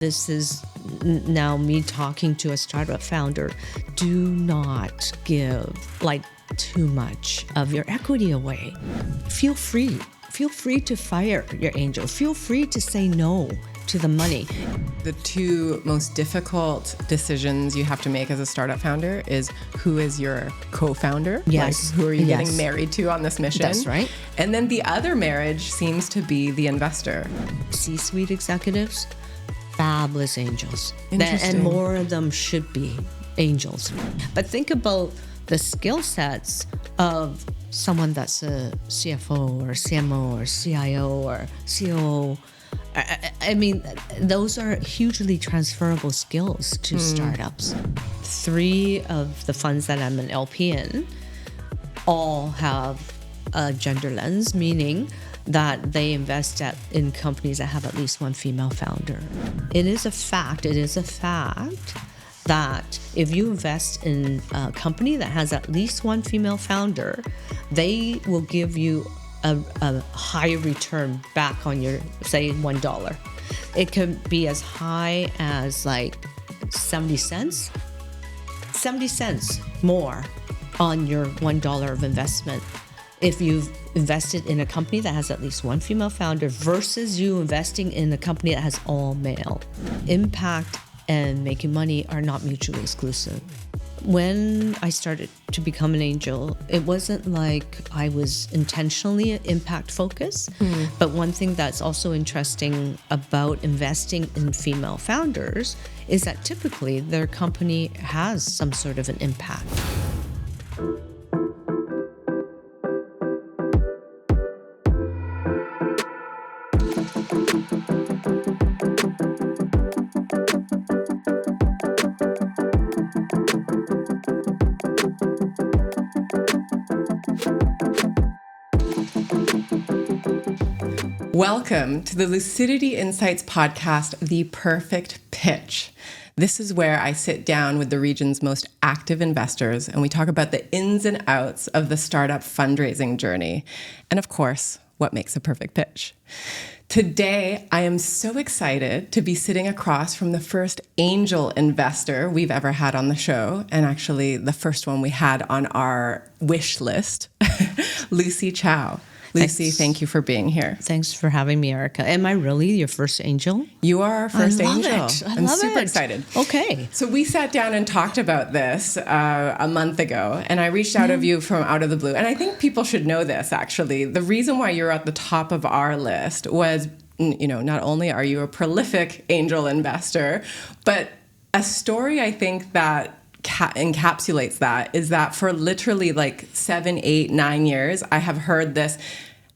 This is now me talking to a startup founder. Do not give too much of your equity away. Feel free. Feel free to fire your angel. Feel free to say no to the money. The two most difficult decisions you have to make as a startup founder is who is your co-founder? Yes. Who are you getting married to on this mission? That's right. And then the other marriage seems to be the investor. C-suite executives, fabulous angels. Interesting. And more of them should be angels. But think about the skill sets of someone that's a CFO or CMO or CIO or COO. I mean, those are hugely transferable skills to startups. 3 of the funds that I'm an LP in all have a gender lens, meaning that they invest in companies that have at least one female founder. It is a fact that if you invest in a company that has at least one female founder, they will give you a higher return back on your, say, $1. It could be as high as 70 cents. 70 cents more on your $1 of investment if you've invested in a company that has at least one female founder versus you investing in a company that has all male. Impact and making money are not mutually exclusive. When I started to become an angel, it wasn't like I was intentionally impact focused. But one thing that's also interesting about investing in female founders is that typically their company has some sort of an impact. Welcome to the Lucidity Insights podcast, The Perfect Pitch. This is where I sit down with the region's most active investors and we talk about the ins and outs of the startup fundraising journey. And of course, what makes a perfect pitch. Today, I am so excited to be sitting across from the first angel investor we've ever had on the show, and actually the first one we had on our wish list, Lucy Chow. Lucy, thank you for being here. Thanks for having me, Erica. Am I really your first angel? You are our first angel. I'm super excited. Okay. So we sat down and talked about this a month ago, and I reached out of you from out of the blue. And I think people should know this, actually. The reason why you're at the top of our list was, not only are you a prolific angel investor, but a story I think that encapsulates that is that for literally 7, 8, 9 years, I have heard this.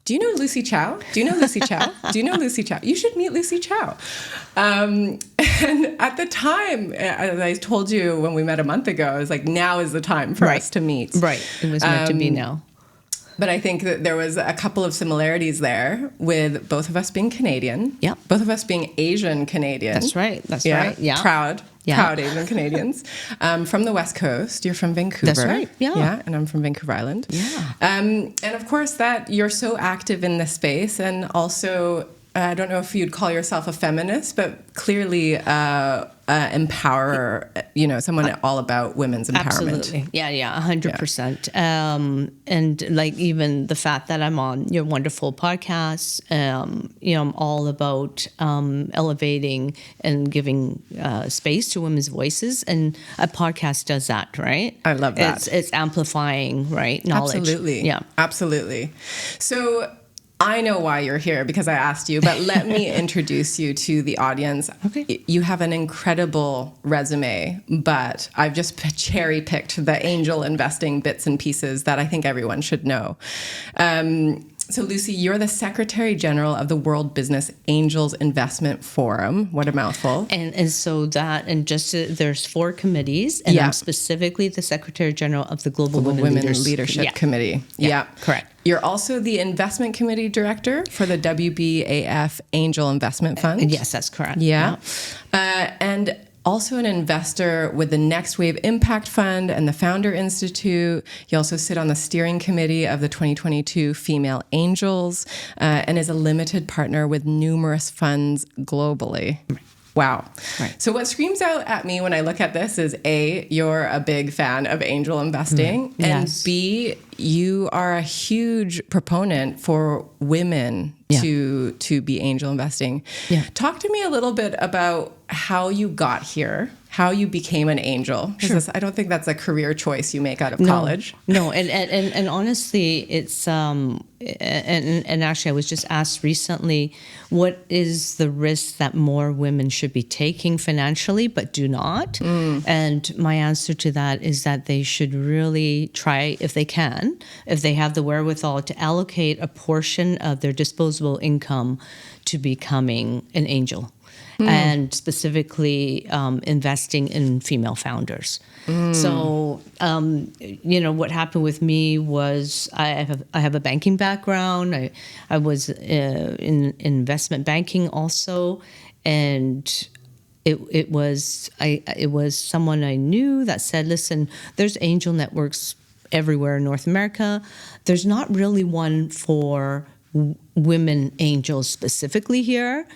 Do you know Lucy Chow? Do you know Lucy Chow? Do you know Lucy Chow? You should meet Lucy Chow. And at the time, as I told you when we met a month ago, I was like, now is the time for us to meet. Right. It was meant to be now. But I think that there was a couple of similarities there with both of us being Canadian. Yep. Both of us being Asian Canadian. That's right. That's right. Yeah. Proud Asian Canadians. From the West Coast. You're from Vancouver. That's right. Yeah. Yeah. And I'm from Vancouver Island. Yeah. And of course that you're so active in this space and also, I don't know if you'd call yourself a feminist, but clearly empower, someone all about women's empowerment. Absolutely. Yeah, 100%. And even the fact that I'm on your wonderful podcast, I'm all about elevating and giving space to women's voices. And a podcast does that, right? I love that. It's amplifying, right? Knowledge. Absolutely. Yeah. Absolutely. So I know why you're here because I asked you, but let me introduce you to the audience. Okay. You have an incredible resume, but I've just cherry-picked the angel investing bits and pieces that I think everyone should know. So Lucy, you're the Secretary General of the World Business Angels Investment Forum. What a mouthful. And so there's 4 committees, and I'm specifically the Secretary General of the Global Women Leadership Committee. Yeah, correct. You're also the Investment Committee Director for the WBAF Angel Investment Fund. Yes, that's correct. Yeah. And also an investor with the Next Wave Impact Fund and the Founder Institute. You also sit on the steering committee of the 2022 Female Angels and is a limited partner with numerous funds globally. Wow. Right. So what screams out at me when I look at this is A, you're a big fan of angel investing, and Yes. B, you are a huge proponent for women to be angel investing. Yeah. Talk to me a little bit about how you got here, how you became an angel. Because I don't think that's a career choice you make out of college. No, and honestly, it's and actually, I was just asked recently, what is the risk that more women should be taking financially but do not? And my answer to that is that they should really try, if they can, if they have the wherewithal, to allocate a portion of their disposable income to becoming an angel. And specifically investing in female founders. So, what happened with me was I have a banking background. I was in investment banking also, and it was someone I knew that said, "Listen, there's angel networks everywhere in North America. There's not really one for women angels specifically here,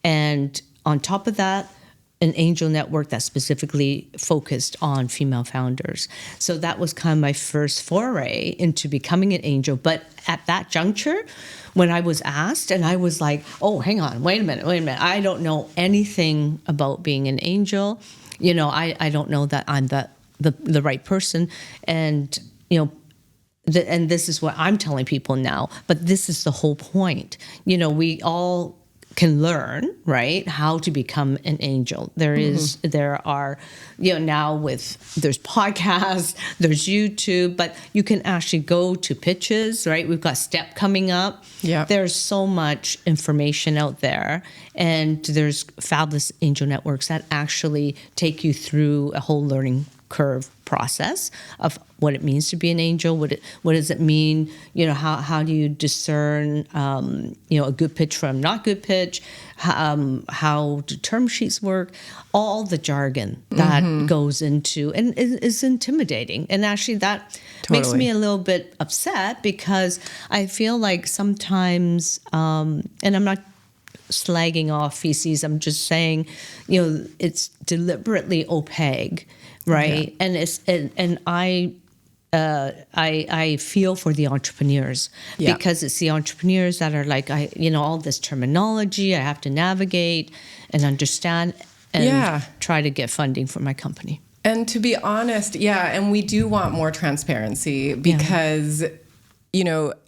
and on top of that, an angel network that's specifically focused on female founders." So that was kind of my first foray into becoming an angel. But at that juncture, when I was asked, and I was like, oh, hang on, wait a minute. I don't know anything about being an angel. I don't know that I'm the right person. And, and this is what I'm telling people now, but this is the whole point. We all can learn, right, how to become an angel. There are, now there's podcasts, there's YouTube, but you can actually go to pitches, right? We've got STEP coming up. Yeah. There's so much information out there, and there's fabulous angel networks that actually take you through a whole learning curve process of what it means to be an angel. What does it mean? How do you discern a good pitch from not good pitch? How do term sheets work? All the jargon that goes into, and is intimidating. And actually that makes me a little bit upset, because I feel like sometimes, and I'm not slagging off VCs, I'm just saying, it's deliberately opaque. Right. Yeah. And I feel for the entrepreneurs, because it's the entrepreneurs that are like, all this terminology I have to navigate and understand and try to get funding for my company. And to be honest, and we do want more transparency, because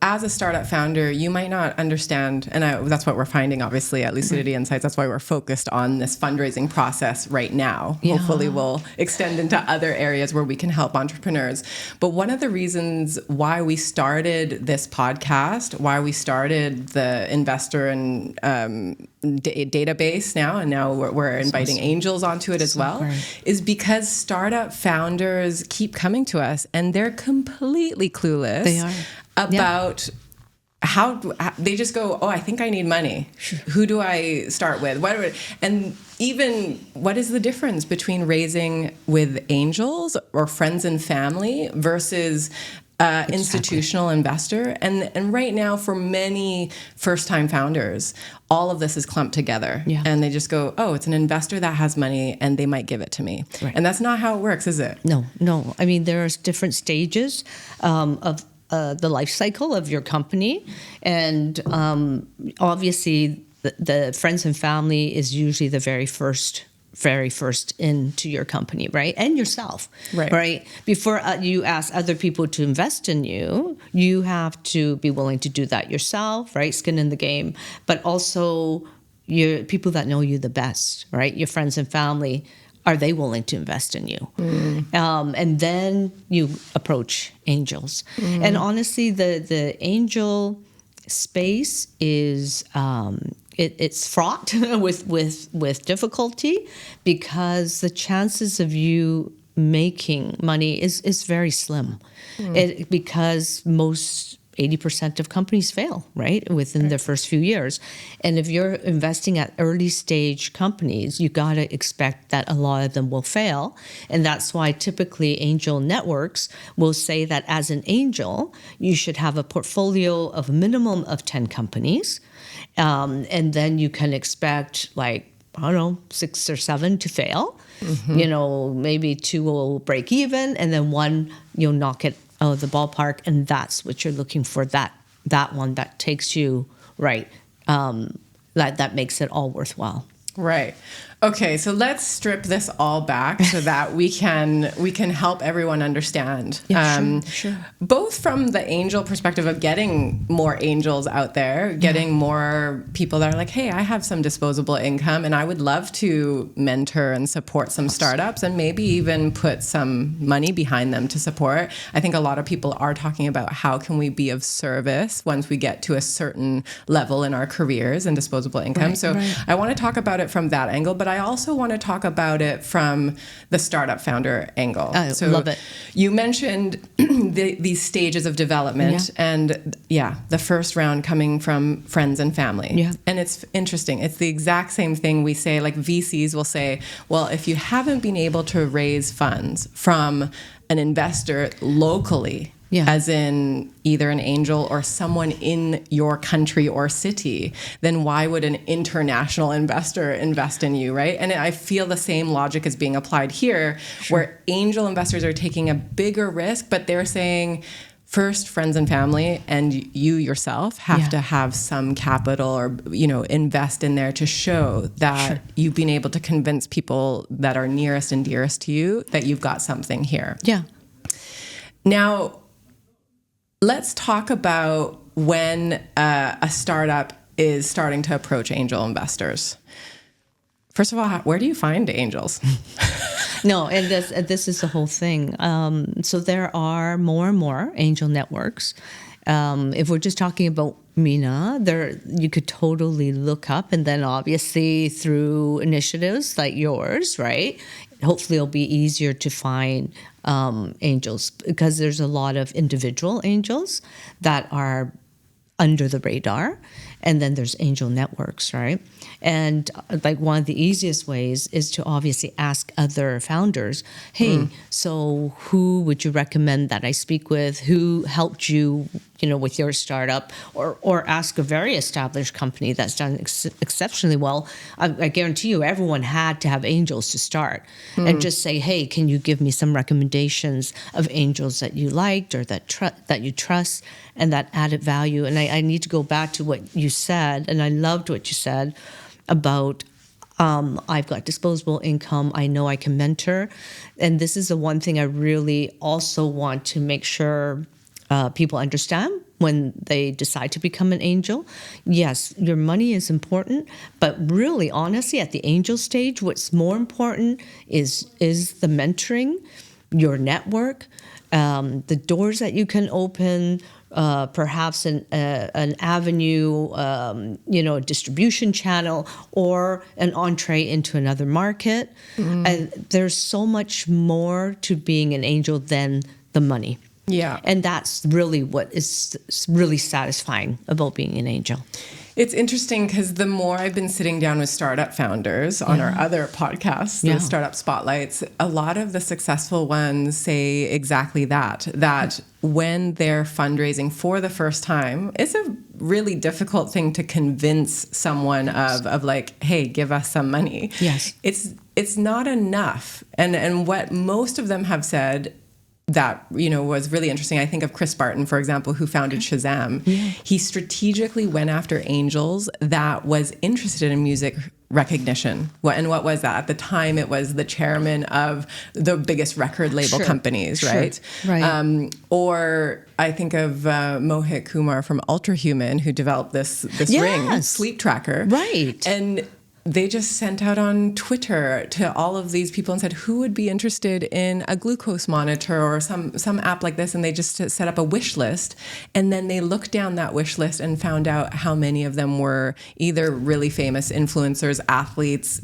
as a startup founder, you might not understand, and that's what we're finding, obviously, at Lucidity Insights. That's why we're focused on this fundraising process right now. Yeah. Hopefully we'll extend into other areas where we can help entrepreneurs. But one of the reasons why we started this podcast, why we started the investor and database now, and now we're inviting angels onto it as well, is because startup founders keep coming to us, and they're completely clueless. They are. About how they just go, I think I need money. Sure. Who do I start with? And even what is the difference between raising with angels or friends and family versus institutional investor? And right now, for many first-time founders, all of this is clumped together. Yeah. And they just go, it's an investor that has money and they might give it to me. Right. And that's not how it works, is it? No. I mean, there's different stages of the life cycle of your company. And obviously, the friends and family is usually the very first into your company, right? And yourself, right? Before you ask other people to invest in you, you have to be willing to do that yourself, right? Skin in the game. But also your people that know you the best, right? Your friends and family. Are they willing to invest in you? And then you approach angels. And honestly, the angel space is it's fraught with difficulty, because the chances of you making money is very slim. Because most 80% of companies fail, right, within their first few years. And if you're investing at early stage companies, you got to expect that a lot of them will fail. And that's why typically angel networks will say that as an angel, you should have a portfolio of a minimum of 10 companies. And then you can expect like I don't know, 6 or 7 to fail. You know, maybe 2 will break even, and then 1 you'll knock it out of the ballpark, and that's what you're looking for. That one that takes you right. That makes it all worthwhile. Right. Okay, so let's strip this all back so that we can help everyone understand. Sure. Both from the angel perspective of getting more angels out there, getting more people that are like, hey, I have some disposable income and I would love to mentor and support some startups and maybe even put some money behind them to support. I think a lot of people are talking about how can we be of service once we get to a certain level in our careers and disposable income. I want to talk about it from that angle, but I also want to talk about it from the startup founder angle. I love it. You mentioned these stages of development and the first round coming from friends and family. Yeah. And it's interesting. It's the exact same thing we say, like VCs will say, well, if you haven't been able to raise funds from an investor locally, as in either an angel or someone in your country or city, then why would an international investor invest in you, right? And I feel the same logic is being applied here, where angel investors are taking a bigger risk, but they're saying, first, friends and family, and you yourself have to have some capital or, invest in there to show that you've been able to convince people that are nearest and dearest to you that you've got something here. Yeah. Now, let's talk about when a startup is starting to approach angel investors. First of all, where do you find angels? No, and this is the whole thing. So there are more and more angel networks. If we're just talking about MENA, you could totally look up, and then obviously through initiatives like yours, right? Hopefully it'll be easier to find angels, because there's a lot of individual angels that are under the radar, and then there's angel networks, right? And like one of the easiest ways is to obviously ask other founders, hey, so who would you recommend that I speak with? Who helped you, with your startup? Or ask a very established company that's done exceptionally well. I guarantee you everyone had to have angels to start. And just say, hey, can you give me some recommendations of angels that you liked or that you trust and that added value? And I need to go back to what you said, and I loved what you said about I've got disposable income. I know I can mentor. And this is the one thing I really also want to make sure people understand when they decide to become an angel. Yes, your money is important, but really, honestly, at the angel stage, what's more important is the mentoring, your network, the doors that you can open, perhaps an avenue, a distribution channel, or an entree into another market. And there's so much more to being an angel than the money. Yeah. And that's really what is really satisfying about being an angel. It's interesting because the more I've been sitting down with startup founders on our other podcasts, the Startup Spotlights, a lot of the successful ones say exactly that when they're fundraising for the first time, it's a really difficult thing to convince someone of like, hey, give us some money. Yes. It's not enough. And what most of them have said that, was really interesting. I think of Chris Barton, for example, who founded Shazam. Yeah. He strategically went after angels that was interested in music recognition. And what was that? At the time, it was the chairman of the biggest record label companies, right? Right. Or I think of Mohit Kumar from Ultrahuman, who developed this ring, Sleep Tracker. Right. And they just sent out on Twitter to all of these people and said, who would be interested in a glucose monitor or some app like this? And they just set up a wish list. And then they looked down that wish list and found out how many of them were either really famous influencers, athletes,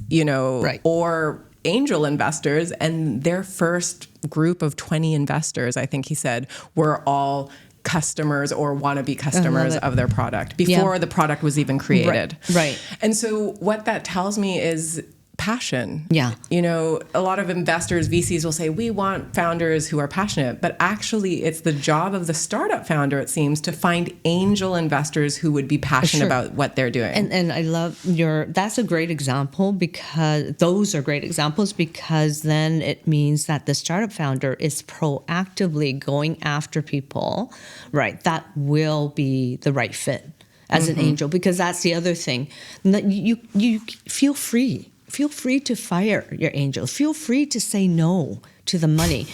or angel investors. And their first group of 20 investors, I think he said, were all customers or wannabe customers of their product before the product was even created. Right. And so what that tells me is passion. Yeah. You know, a lot of investors, VCs will say, we want founders who are passionate, but actually it's the job of the startup founder, it seems, to find angel investors who would be passionate about what they're doing. And I love that's a great example, because those are great examples, because then it means that the startup founder is proactively going after people, right, that will be the right fit as an angel, because that's the other thing. You feel free. Feel free to fire your angels. Feel free to say no to the money.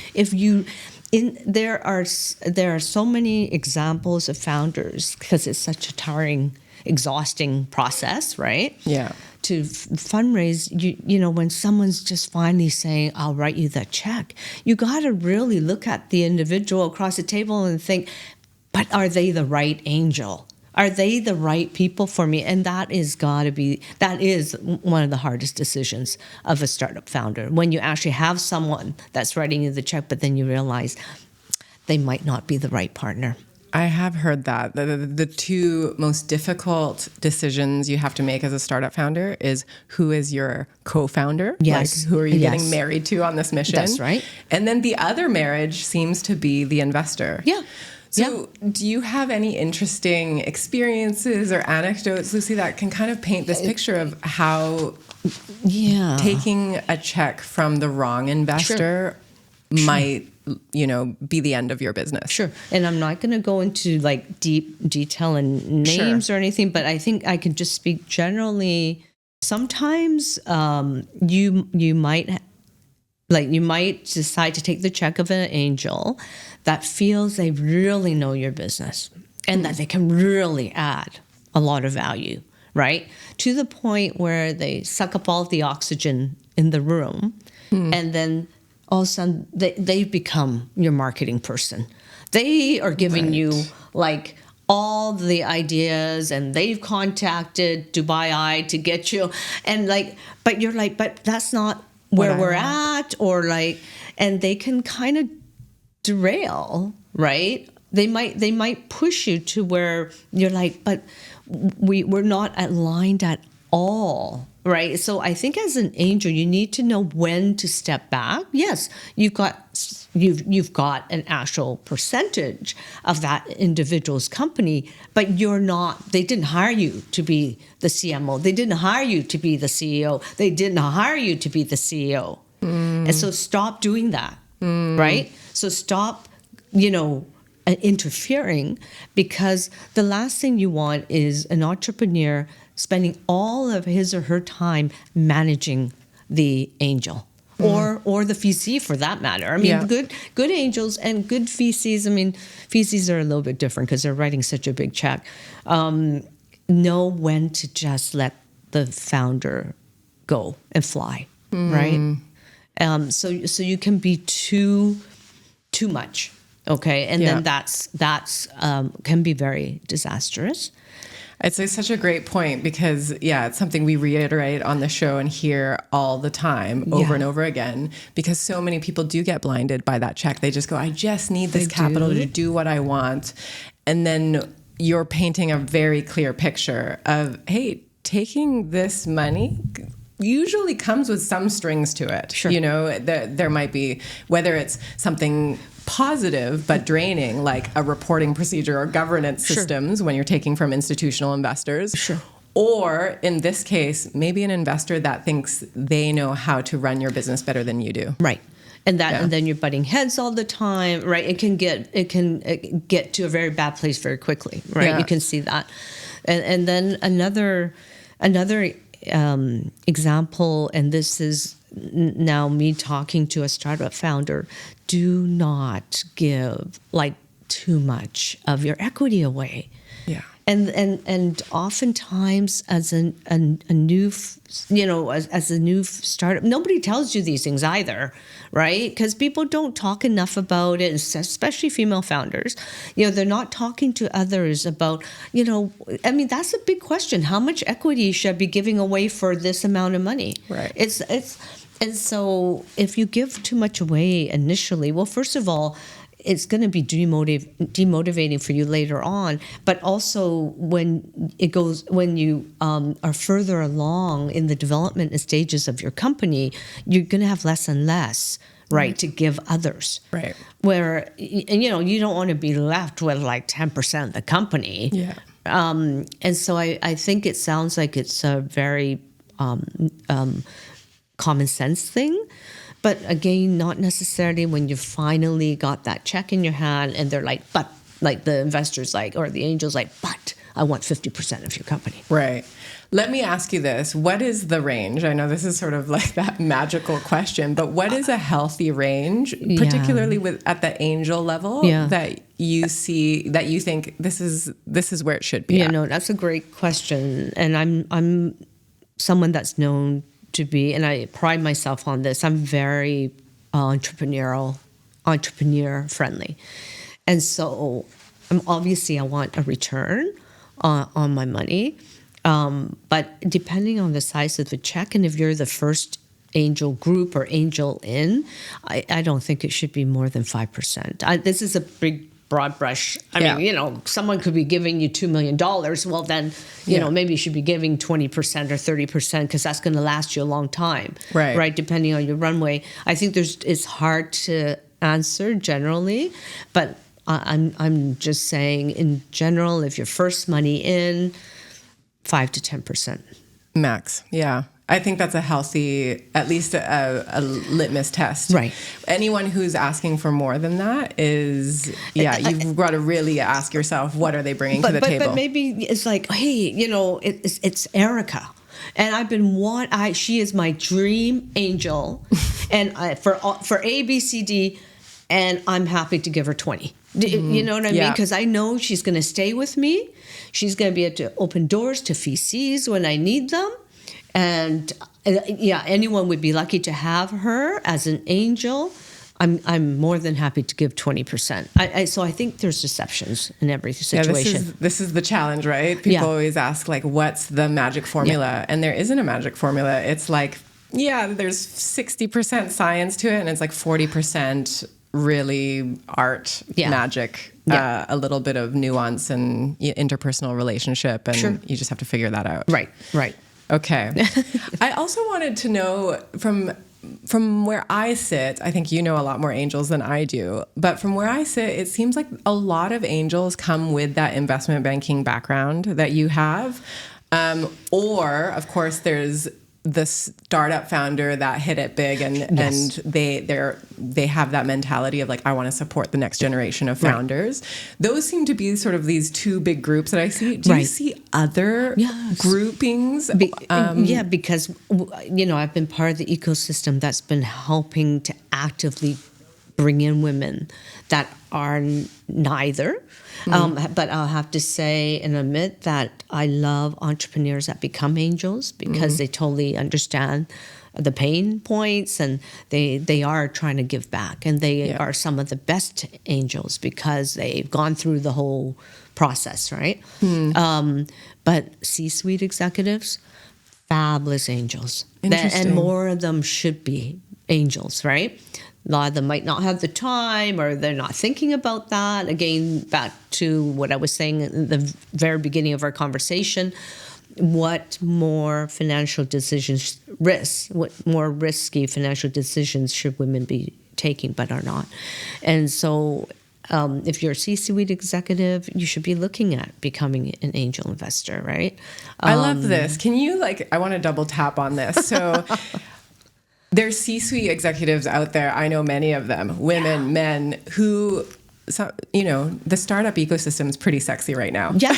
There are so many examples of founders, because it's such a tiring, exhausting process, right? Yeah. To fundraise, you know, when someone's just finally saying, I'll write you the check, you got to really look at the individual across the table and think, but are they the right angel? Are they the right people for me? And that is one of the hardest decisions of a startup founder, when you actually have someone that's writing you the check, but then you realize they might not be the right partner. I have heard that. The two most difficult decisions you have to make as a startup founder is, who is your co-founder? Yes. Like, who are you getting married to on this mission? That's right. And then the other marriage seems to be the investor. Yeah. So do you have any interesting experiences or anecdotes, Lucy, that can kind of paint this picture of how taking a check from the wrong investor might, you know, be the end of your business? Sure. And I'm not going to go into like deep detail and names or anything, but I think I can just speak generally. Sometimes you might decide to take the check of an angel that feels they really know your business and that they can really add a lot of value, right? To the point where they suck up all of the oxygen in the room, and then all of a sudden they've become your marketing person. They are giving you like all the ideas, and they've contacted Dubai Eye to get you, and like, but you're like, but that's not where we're at, or like, and they can kind of derail, right? They might push you to where you're like, but we're not aligned at all, right? So I think as an angel, you need to know when to step back. Yes, you've got an actual percentage of that individual's company, but you're not. They didn't hire you to be the CMO. They didn't hire you to be the CEO. They didn't hire you to be the CEO. And so stop doing that, right? So stop, interfering, because the last thing you want is an entrepreneur spending all of his or her time managing the angel or the VC, for that matter. I mean, good angels and good VCs. I mean, VCs are a little bit different because they're writing such a big check. Know when to just let the founder go and fly, right? So you can be too much, okay, and then that's can be very disastrous. It's such a great point, because it's something we reiterate on the show and hear all the time, over and over again, because so many people do get blinded by that check. They just go, I just need this capital to do what I want, and then you're painting a very clear picture of, hey, taking this money usually comes with some strings to it. Sure. There might be, whether it's something positive but draining, like a reporting procedure or governance systems when you're taking from institutional investors. Sure. Or in this case, maybe an investor that thinks they know how to run your business better than you do. Right. And then you're butting heads all the time, right? It can get to a very bad place very quickly, right? Yeah. You can see that. And then another example, and this is now me talking to a startup founder: do not give like too much of your equity away. Yeah. And oftentimes as a new startup, nobody tells you these things either, right? Because people don't talk enough about it, especially female founders. They're not talking to others about, I mean, that's a big question. How much equity should I be giving away for this amount of money? Right. And so if you give too much away initially, well, first of all, it's going to be demotivating for you later on. But also when you are further along in the development stages of your company, you're going to have less and less, right, to give others. Right. Where, you don't want to be left with like 10% of the company. Yeah. And so I think it sounds like it's a very common sense thing. But again, not necessarily when you finally got that check in your hand and they're like, but, like the investors like, or the angels like, but I want 50% of your company. Right. Let me ask you this. What is the range? I know this is sort of like that magical question, but what is a healthy range, particularly at the angel level, that you see, that you think this is where it should be? Yeah, no, that's a great question. And I'm someone that's known to be, and I pride myself on this, I'm very entrepreneur friendly. And so obviously I want a return on my money. But depending on the size of the check, and if you're the first angel group or angel in, I don't think it should be more than 5%. This is a big broad brush. I mean, someone could be giving you $2 million. Well, then, maybe you should be giving 20% or 30% because that's going to last you a long time. Right. Depending on your runway. I think it's hard to answer generally, but I'm just saying in general, if you're first money in, 5 to 10%. Max. Yeah. I think that's a healthy, at least a litmus test. Right. Anyone who's asking for more than that is, you've got to really ask yourself, what are they bringing to the table? But maybe it's like, hey, it's Erica. And I've been she is my dream angel. And for A, B, C, D, and I'm happy to give her 20. You know what I mean? Because I know she's going to stay with me. She's going to be able to open doors to VCs when I need them. And anyone would be lucky to have her as an angel. I'm more than happy to give 20%. So I think there's deceptions in every situation. Yeah, this is the challenge, right? People always ask, like, what's the magic formula? Yeah. And there isn't a magic formula. It's like, there's 60% science to it, and it's like 40% really art, magic, a little bit of nuance and interpersonal relationship, and you just have to figure that out. Right. Okay. I also wanted to know from where I sit, I think you know a lot more angels than I do, but from where I sit, it seems like a lot of angels come with that investment banking background that you have. Or, of course, there's the startup founder that hit it big and they have that mentality of like, I want to support the next generation of founders. Right. Those seem to be sort of these two big groups that I see. Do you see other groupings? Because I've been part of the ecosystem that's been helping to actively bring in women that are neither. But I'll have to say and admit that I love entrepreneurs that become angels because they totally understand the pain points and they are trying to give back. And they are some of the best angels because they've gone through the whole process, right? But C-suite executives, fabulous angels. And more of them should be angels, right? A lot of them might not have the time or they're not thinking about that. Again, back to what I was saying in the very beginning of our conversation, what more financial decisions, what more risky financial decisions should women be taking but are not? And so if you're a C-suite executive, you should be looking at becoming an angel investor, right? I love this. Can you I want to double tap on this. So there's C-suite executives out there. I know many of them, women, men, who, the startup ecosystem is pretty sexy right now. Yeah.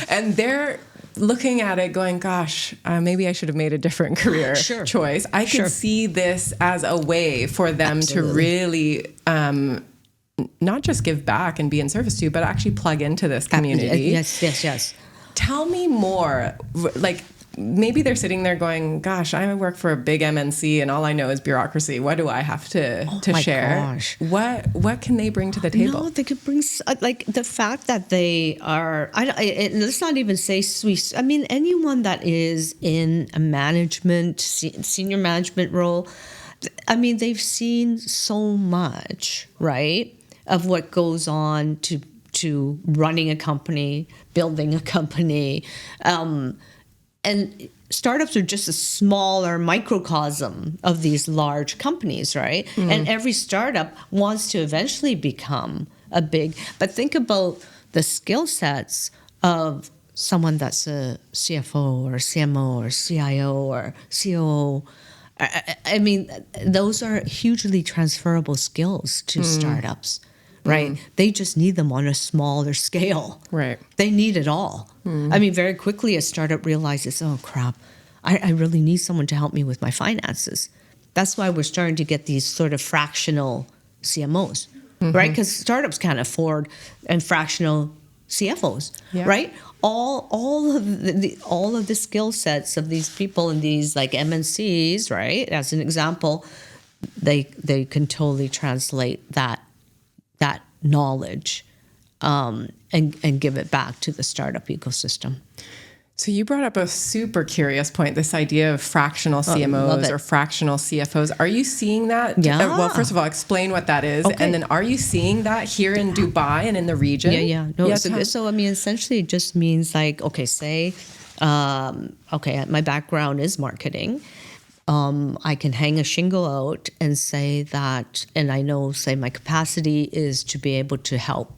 And they're looking at it going, gosh, maybe I should have made a different career choice. I could see this as a way for them to really not just give back and be in service to you, but actually plug into this community. Yes. Tell me more, maybe they're sitting there going, gosh, I work for a big MNC and all I know is bureaucry. What do I have to share? Gosh. What can they bring to the table? No, they could bring the fact that they are, let's not even say sweet. I mean, anyone that is in a management, senior management role, I mean, they've seen so much, right? of what goes on to running a company, building a company. And startups are just a smaller microcosm of these large companies, right? And every startup wants to eventually become a big, but think about the skill sets of someone that's a CFO or CMO or CIO or COO. I mean, those are hugely transferable skills to startups, right? They just need them on a smaller scale. Right. They need it all. I mean, very quickly a startup realizes, oh crap, I really need someone to help me with my finances. That's why we're starting to get these sort of fractional CMOs, right? Because startups can't afford and fractional CFOs, right? All of the skill sets of these people in these like MNCs, right? As an example, they can totally translate that knowledge and give it back to the startup ecosystem. So you brought up a super curious point, this idea of fractional CMOs or fractional CFOs. Are you seeing that? Yeah. Well, first of all, explain what that is. Okay. And then are you seeing that here in Dubai and in the region? No, so I mean, essentially it just means like, okay, say, my background is marketing. I can hang a shingle out and say that, and I know, say my capacity is to be able to help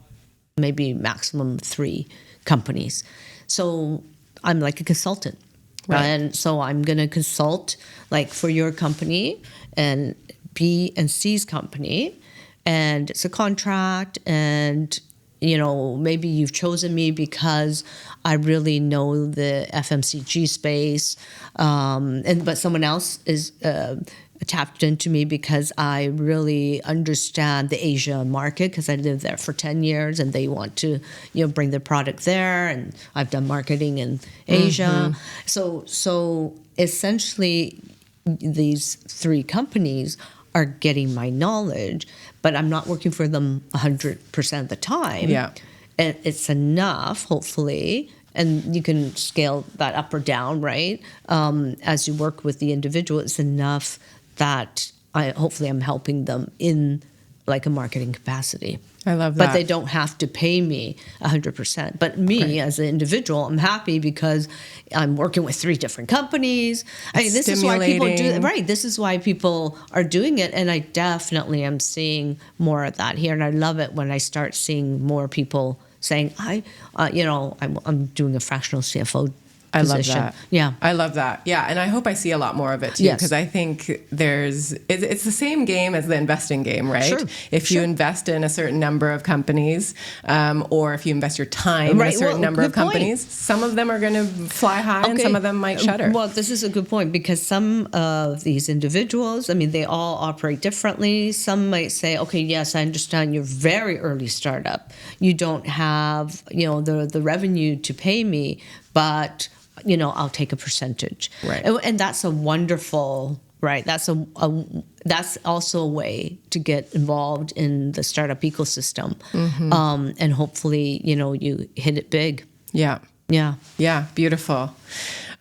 maybe maximum 3 companies. So I'm like a consultant. Right. And so I'm going to consult like for your company and B and C's company. And it's a contract, and maybe you've chosen me because I really know the FMCG space, but someone else is tapped into me because I really understand the Asia market because I lived there for 10 years, and they want to bring their product there, and I've done marketing in Asia. So essentially these 3 companies are getting my knowledge, but I'm not working for them 100% of the time. Yeah. And it's enough, hopefully, and you can scale that up or down, right? As you work with the individual, it's enough that hopefully I'm helping them in like a marketing capacity. I love that. But they don't have to pay me 100%. But me as an individual, I'm happy because I'm working with 3 different companies. I mean, this is why people do it. Right. This is why people are doing it. And I definitely am seeing more of that here. And I love it when I start seeing more people saying, I'm doing a fractional CFO position. I love that. Yeah. I love that. Yeah. And I hope I see a lot more of it too, because I think it's the same game as the investing game, right? Sure. If you invest in a certain number of companies, or if you invest your time in a certain number of companies, some of them are going to fly high and some of them might shutter. Well, this is a good point, because some of these individuals, I mean, they all operate differently. Some might say, okay, yes, I understand you're very early startup. You don't have, the revenue to pay me, but I'll take a percentage. Right. And that's a wonderful, right? That's that's also a way to get involved in the startup ecosystem. And hopefully, you hit it big. Yeah. Yeah. Yeah. Beautiful.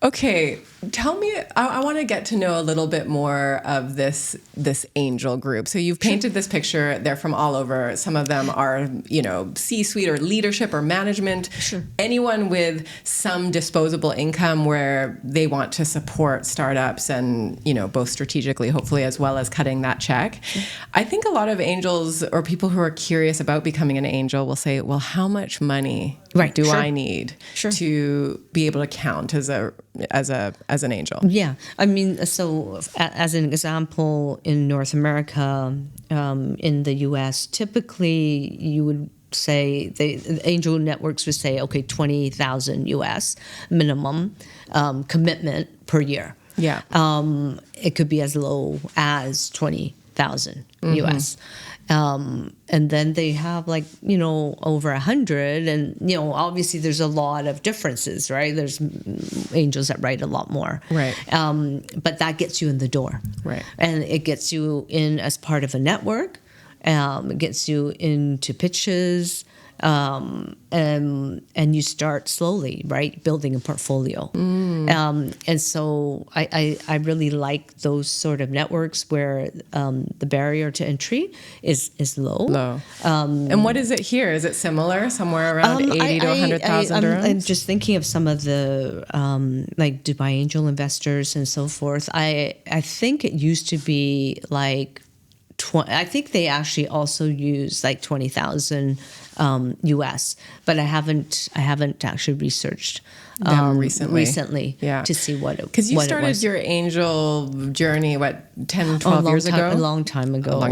Okay, tell me, I want to get to know a little bit more of this angel group. So you've painted this picture, they're from all over. Some of them are, C-suite or leadership or management. Sure. Anyone with some disposable income where they want to support startups and, both strategically, hopefully, as well as cutting that check. Sure. I think a lot of angels or people who are curious about becoming an angel will say, well, how much money do I need to be able to count as an angel? Yeah. I mean, so as an example, in North America, in the US, typically you would say the angel networks would say, okay, 20,000 US minimum commitment per year. Yeah. It could be as low as 20,000 US. And then they have over 100, and obviously there's a lot of differences, right? There's angels that write a lot more, right? But that gets you in the door, right? And it gets you in as part of a network. It gets you into pitches. And you start slowly, right, building a portfolio. And so I really like those sort of networks where the barrier to entry is low. And what is it here? Is it similar, somewhere around 80 to 100,000 dirhams? I'm just thinking of some of the like Dubai angel investors and so forth. I think it used to be like I think they actually also use like 20,000 US, but I haven't actually researched recently to see what it was. Because you started your angel journey 12 years ago? A long time ago.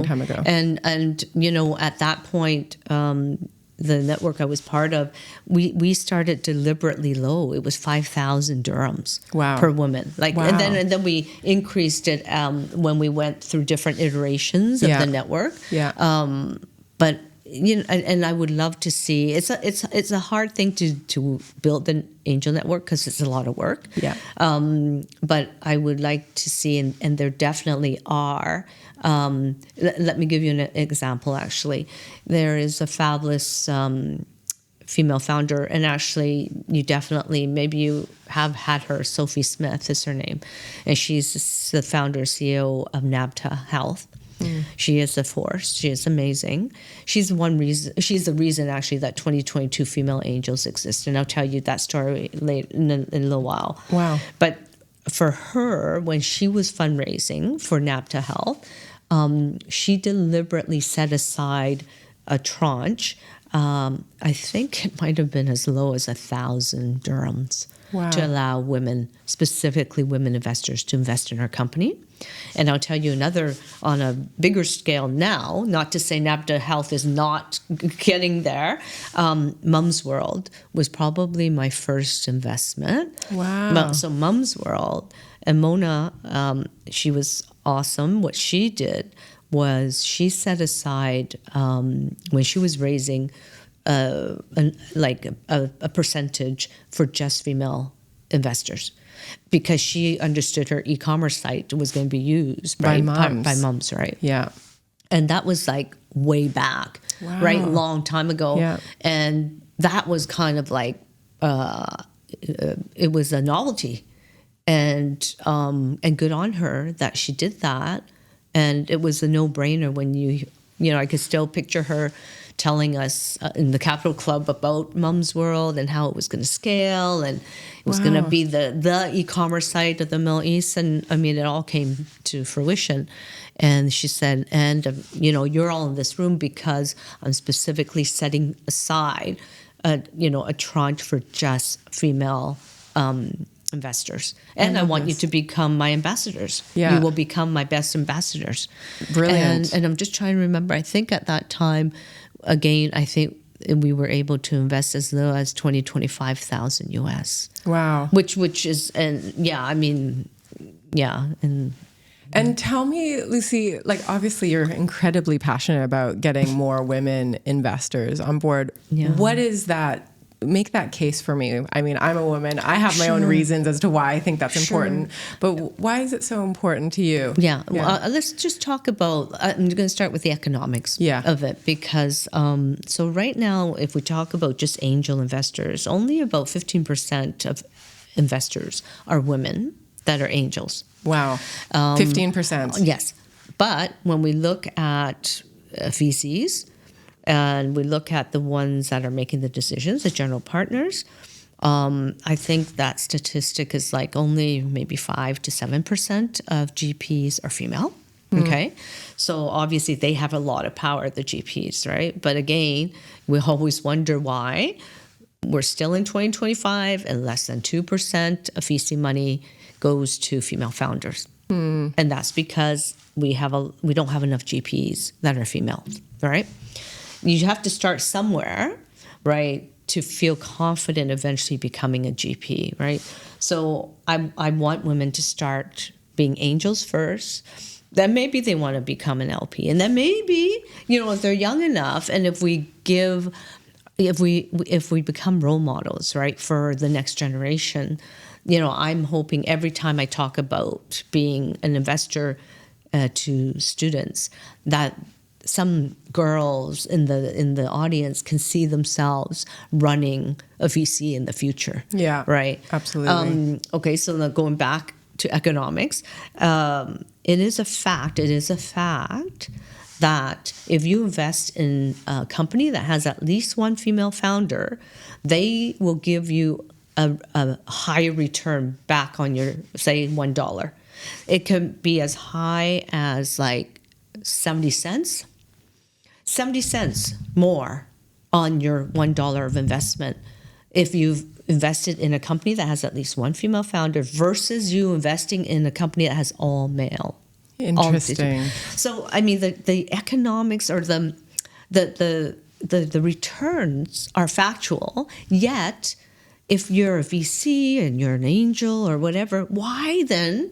And you know, at that point, the network I was part of, we started deliberately low. It was 5,000 dirhams per woman. And then we increased it when we went through different iterations of the network. But you know, and I would love to see. It's a hard thing to build an angel network because it's a lot of work. But I would like to see, and there definitely are. Let me give you an example. Actually, there is a fabulous female founder, and actually, you definitely maybe you have had her. Sophie Smith is her name, and she's the founder CEO of Nabta Health. She is a force. She is amazing. She's the reason actually that 2022 female angels exist, and I'll tell you that story later in a little while. But for her, when she was fundraising for Nabta Health, she deliberately set aside a tranche. I think it might have been as low as 1,000 dirhams to allow women, specifically women investors, to invest in her company. And I'll tell you another on a bigger scale now, not to say Nabta Health is not getting there. Mum's World was probably my first investment. So Mum's World, and Mona, she was awesome. What she did was she set aside, when she was raising a percentage for just female investors, because she understood her e-commerce site was going to be used by moms, right? And that was like way back, right? Long time ago. And that was kind of like, it was a novelty. And good on her that she did that. And it was a no-brainer when you know, I could still picture her telling us in the Capital Club about Mum's World and how it was going to scale, and it was going to be the e-commerce site of the Middle East. And I mean, it all came to fruition. And she said, and you know, you're all in this room because I'm specifically setting aside, a tranche for just female investors, and I want you to become my ambassadors. You will become my best ambassadors. Brilliant. And I'm just trying to remember. I think at that time, again, I think we were able to invest as low as 25,000 US. Which is, and And tell me, Lucy, like obviously you're incredibly passionate about getting more women investors on board. What is that? Make that case for me. I mean, I'm a woman. I have my own reasons as to why I think that's important. But why is it so important to you? Well, let's just talk about, I'm going to start with the economics of it, because so right now, if we talk about just angel investors, only about 15% of investors are women that are angels. 15%. Yes. But when we look at VCs, and we look at the ones that are making the decisions, the general partners, I think that statistic is like only maybe 5 to 7% of GPs are female. Okay. So obviously they have a lot of power, the GPs, right? But again, we always wonder why we're still in 2025 and less than 2% of VC money goes to female founders. And that's because we don't have enough GPs that are female, right? You have to start somewhere, right, to feel confident eventually becoming a GP, right? So I want women to start being angels first. Then maybe they want to become an LP. And then maybe, if they're young enough, and if we become role models, right, for the next generation, I'm hoping every time I talk about being an investor to students, that some girls in the audience can see themselves running a VC in the future. Yeah, right. Absolutely. Okay, so now going back to economics, it is a fact. It is a fact that if you invest in a company that has at least one female founder, they will give you a higher return back on your, say, $1. It can be as high as like 70 cents more on your $1 of investment if you've invested in a company that has at least one female founder versus you investing in a company that has all male. Interesting. So, I mean, the economics or the returns are factual, yet if you're a VC and you're an angel or whatever, why then,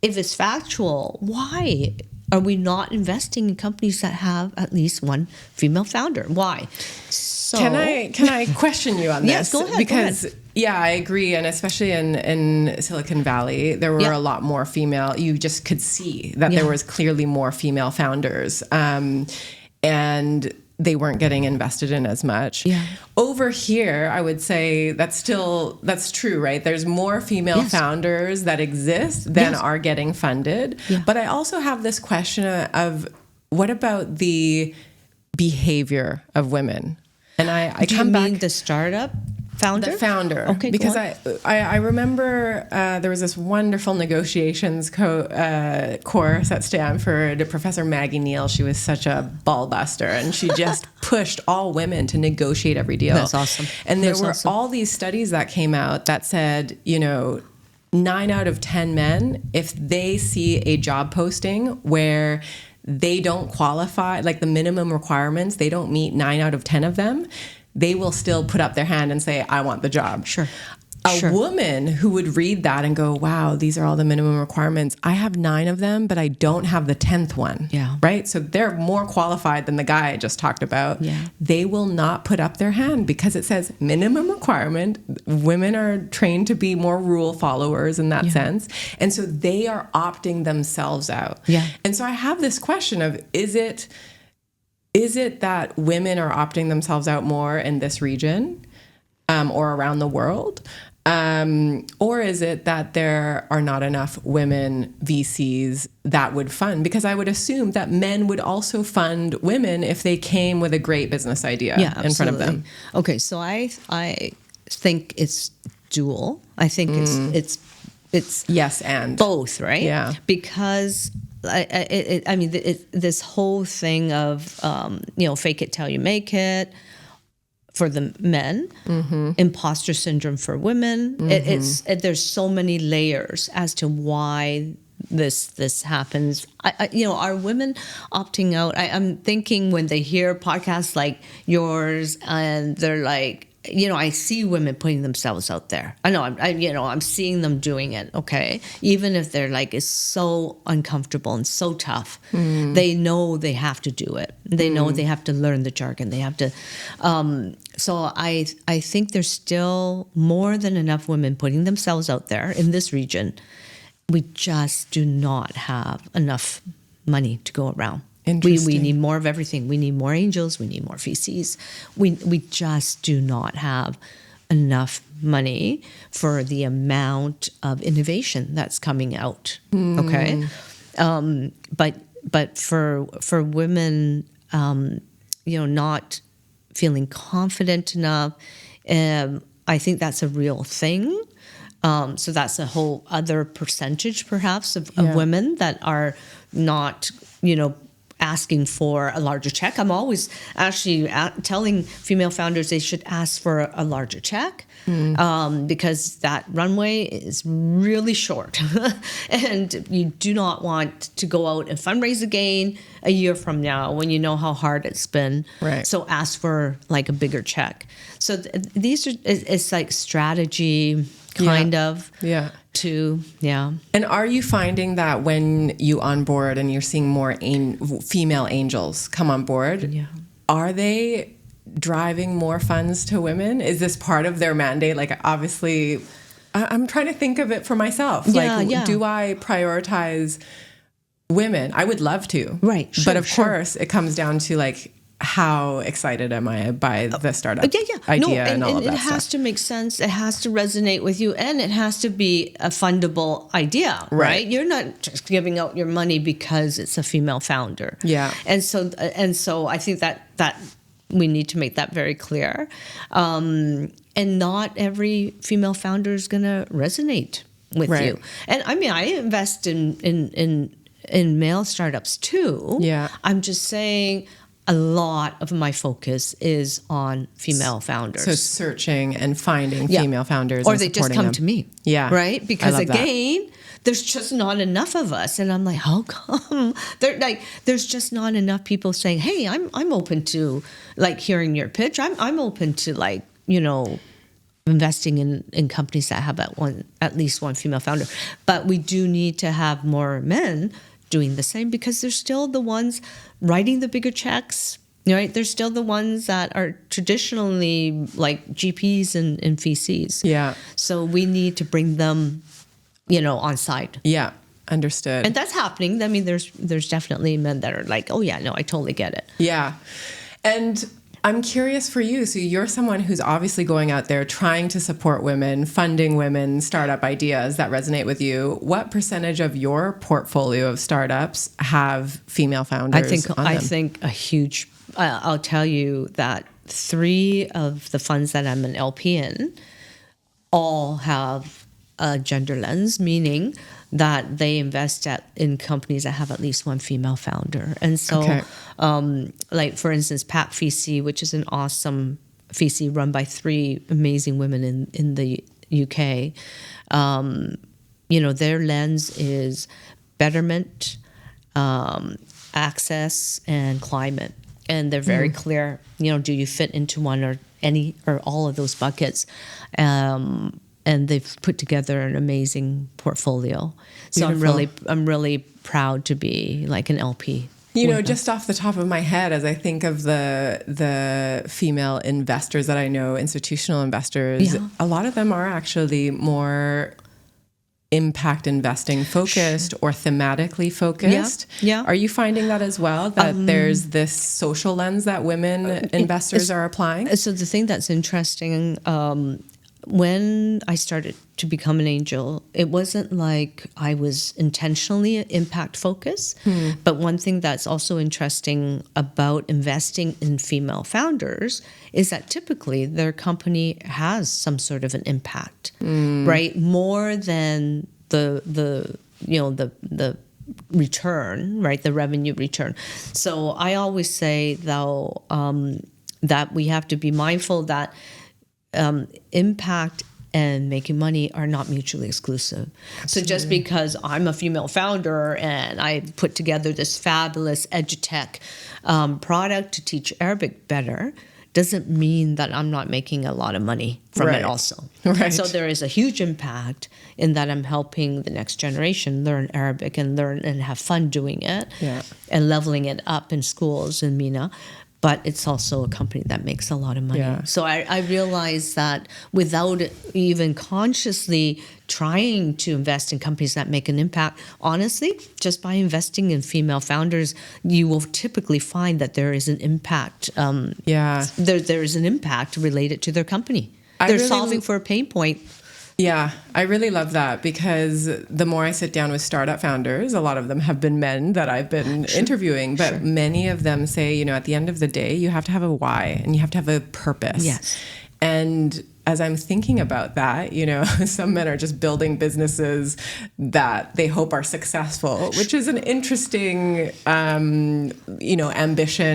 if it's factual, why are we not investing in companies that have at least one female founder? Why? So, can I question you on this? Yes, go ahead. Because yeah, I agree, and especially in Silicon Valley, there were a lot more female. You just could see that there was clearly more female founders, and they weren't getting invested in as much. Yeah. Over here, I would say that's true, right? There's more female founders that exist than are getting funded. Yeah. But I also have this question of what about the behavior of women? And I come back. Do you mean the startup founder? The founder. Okay, because I remember there was this wonderful negotiations course at Stanford. Professor Maggie Neal, she was such a ball buster, and she just pushed all women to negotiate every deal. That's awesome. And there were all these studies that came out that said, 9 out of 10 men, if they see a job posting where they don't qualify, like the minimum requirements, they don't meet 9 out of 10 of them, they will still put up their hand and say, I want the job. Sure. A woman who would read that and go, wow, these are all the minimum requirements. I have 9 of them, but I don't have the 10th one. Yeah. Right? So they're more qualified than the guy I just talked about. Yeah. They will not put up their hand because it says minimum requirement. Women are trained to be more rule followers in that sense. And so they are opting themselves out. Yeah. And so I have this question of, is it that women are opting themselves out more in this region or around the world? Or is it that there are not enough women VCs that would fund? Because I would assume that men would also fund women if they came with a great business idea in front of them. Okay, so I think it's dual. I think it's yes and both, right? Yeah, because this whole thing of fake it till you make it for the men, imposter syndrome for women. There's so many layers as to why this happens. Are women opting out? I'm thinking when they hear podcasts like yours and they're like, I see women putting themselves out there. I know, I'm seeing them doing it. Okay, even if they're like, it's so uncomfortable and so tough, they know they have to do it. They know they have to learn the jargon. They have to. So I think there's still more than enough women putting themselves out there in this region. We just do not have enough money to go around. We need more of everything. We need more angels. We need more VCs. We just do not have enough money for the amount of innovation that's coming out. Okay, but for women, not feeling confident enough, I think that's a real thing. So that's a whole other percentage, perhaps, of women that are not, asking for a larger check. I'm always actually telling female founders they should ask for a larger check because that runway is really short. And you do not want to go out and fundraise again a year from now when you know how hard it's been. Right. So ask for like a bigger check. So it's like strategy kind of. Yeah. And are you finding that when you onboard and you're seeing more female angels come on board, are they driving more funds to women? Is this part of their mandate? Like, obviously, I'm trying to think of it for myself. Do I prioritize women. I would love to. Right. Sure, but of course, it comes down to like, how excited am I by the startup idea and all of that stuff? It has to make sense. It has to resonate with you, and it has to be a fundable idea, right? You're not just giving out your money because it's a female founder. Yeah. And so I think that we need to make that very clear. And not every female founder is going to resonate with you. And I mean, I invest in male startups too. Yeah. I'm just saying, a lot of my focus is on female founders. So searching and finding female founders, or they just come to me. Yeah, right. Because again, there's just not enough of us, and I'm like, how come? There's just not enough people saying, "Hey, I'm open to like hearing your pitch. I'm open to like investing in companies that have at least one female founder." But we do need to have more men doing the same, because they're still the ones writing the bigger checks, right? They're still the ones that are traditionally like GPs and VCs. Yeah. So we need to bring them, on side. Yeah. Understood. And that's happening. I mean, there's definitely men that are like, oh yeah, no, I totally get it. Yeah. And I'm curious for you. So you're someone who's obviously going out there trying to support women, funding women, startup ideas that resonate with you. What percentage of your portfolio of startups have female founders on them? I think a huge, I'll tell you that 3 of the funds that I'm an LP in all have a gender lens, meaning that they invest in companies that have at least one female founder. And so, like for instance, PAC VC, which is an awesome VC run by 3 amazing women in the UK, their lens is betterment, access, and climate. And they're very clear, do you fit into one or any or all of those buckets? And they've put together an amazing portfolio. So Beautiful. I'm really proud to be like an LP. Just off the top of my head, as I think of the female investors that I know, institutional investors, a lot of them are actually more impact investing focused or thematically focused. Yeah. Are you finding that as well, that there's this social lens that women investors are applying? So the thing that's interesting, when I started to become an angel, it wasn't like I was intentionally impact focused. But one thing that's also interesting about investing in female founders is that typically their company has some sort of an impact, right? More than the return, right? The revenue return. So I always say, though, that we have to be mindful that impact and making money are not mutually exclusive. Absolutely. So just because I'm a female founder and I put together this fabulous edutech product to teach Arabic better doesn't mean that I'm not making a lot of money from it also. Right. So there is a huge impact in that I'm helping the next generation learn Arabic and learn and have fun doing it and leveling it up in schools in MENA. But it's also a company that makes a lot of money. Yeah. So I realize that without even consciously trying to invest in companies that make an impact, honestly, just by investing in female founders, you will typically find that there is an impact. There is an impact related to their company. They're solving for a pain point. Yeah, I really love that, because the more I sit down with startup founders, a lot of them have been men that I've been interviewing, but many of them say, at the end of the day, you have to have a why and you have to have a purpose. Yes. And as I'm thinking about that, some men are just building businesses that they hope are successful, which is an interesting, ambition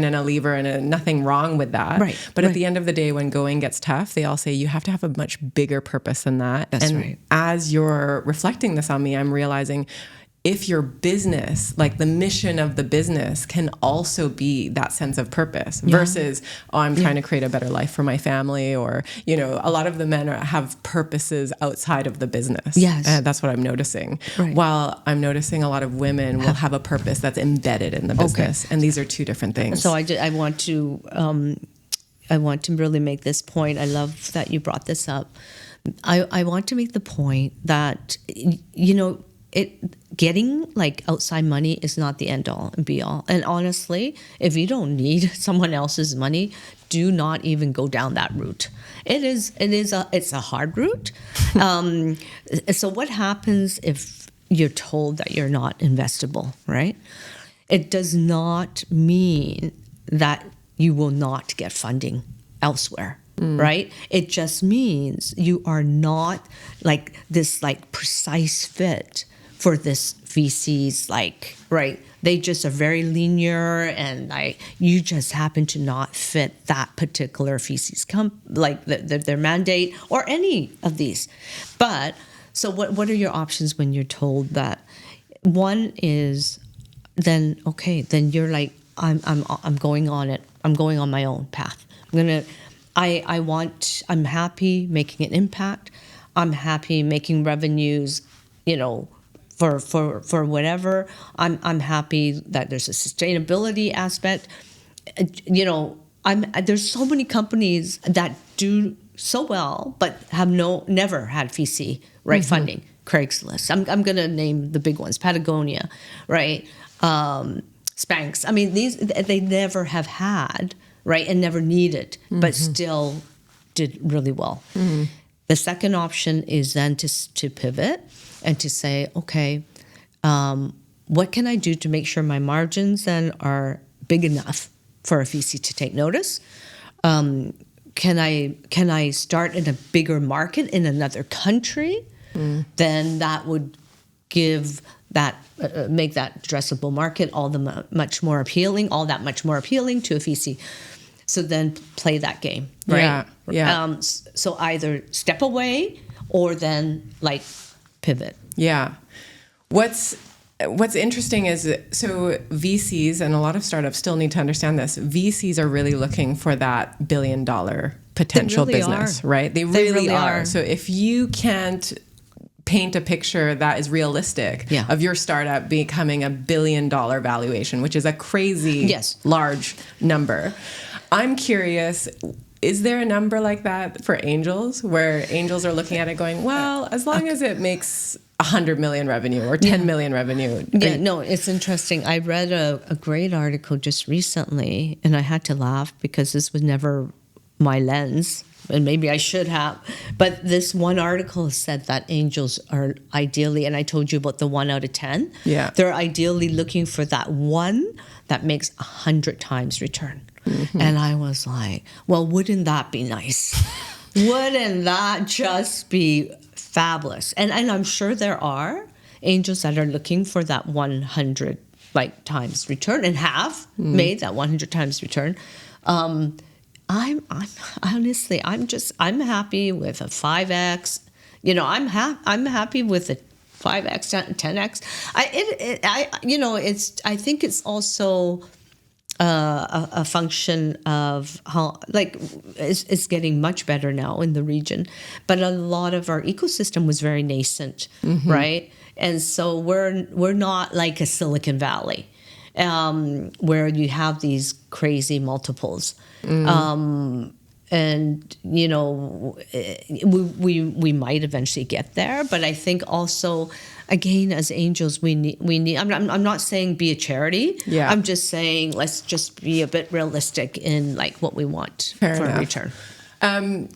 and a lever, and nothing wrong with that. Right. But at the end of the day, when going gets tough, they all say you have to have a much bigger purpose than that. That's and right. As you're reflecting this on me, I'm realizing if your business, like the mission of the business, can also be that sense of purpose versus, I'm trying to create a better life for my family, or, a lot of the men have purposes outside of the business. Yes. That's what I'm noticing. Right. While I'm noticing a lot of women will have a purpose that's embedded in the business. And these are 2 different things. So I want to really make this point. I love that you brought this up. I want to make the point that, getting like outside money is not the end all and be all. And honestly, if you don't need someone else's money, do not even go down that route. It's a hard route. So what happens if you're told that you're not investable, right? It does not mean that you will not get funding elsewhere. Right? It just means you are not like this like precise fit for this VC's like, right? They just are very linear and like you just happen to not fit that particular VC's like their mandate or any of these. But so what are your options when you're told that? One is then you're like, I'm going on it. I'm going on my own path. I'm happy making an impact. I'm happy making revenues, for whatever. I'm happy that there's a sustainability aspect. There's so many companies that do so well, but have never had VC, right? Funding. Craigslist. I'm going to name the big ones. Patagonia, right? Spanx. I mean, they never have had, right, and never needed, but still did really well. The second option is then to pivot and to say, okay, what can I do to make sure my margins then are big enough for a VC to take notice? Can I start in a bigger market in another country? Then that would give that make that addressable market all that much more appealing to a VC. So then play that game, right? Yeah. So either step away or then like pivot. Yeah. What's interesting is, so VCs and a lot of startups still need to understand this. VCs are really looking for that $1 billion potential business, right? They really are. So if you can't paint a picture that is realistic of your startup becoming $1 billion valuation, which is a crazy large number. I'm curious, is there a number like that for angels, where angels are looking at it going, well, as long as it makes 100 million revenue or 10 million revenue? Yeah, no, it's interesting. I read a great article just recently, and I had to laugh because this was never my lens, and maybe I should have. But this one article said that angels are ideally, and I told you about the 1 out of 10. Yeah. They're ideally looking for that one that makes 100 times return. And I was like, well, wouldn't that be nice? Wouldn't that just be fabulous? And I'm sure there are angels that are looking for that 100 like times return and have made that 100 times return. I'm honestly, I'm happy with a 5x. I'm happy with a 5x, 10x. I think it's also a function of how, like, it's getting much better now in the region, but a lot of our ecosystem was very nascent, right? And so we're not like a Silicon Valley, where you have these crazy multiples. And we might eventually get there, but I think also, again, as angels, we need. I'm not saying be a charity. Yeah. I'm just saying let's just be a bit realistic in like what we want Fair for enough. a return.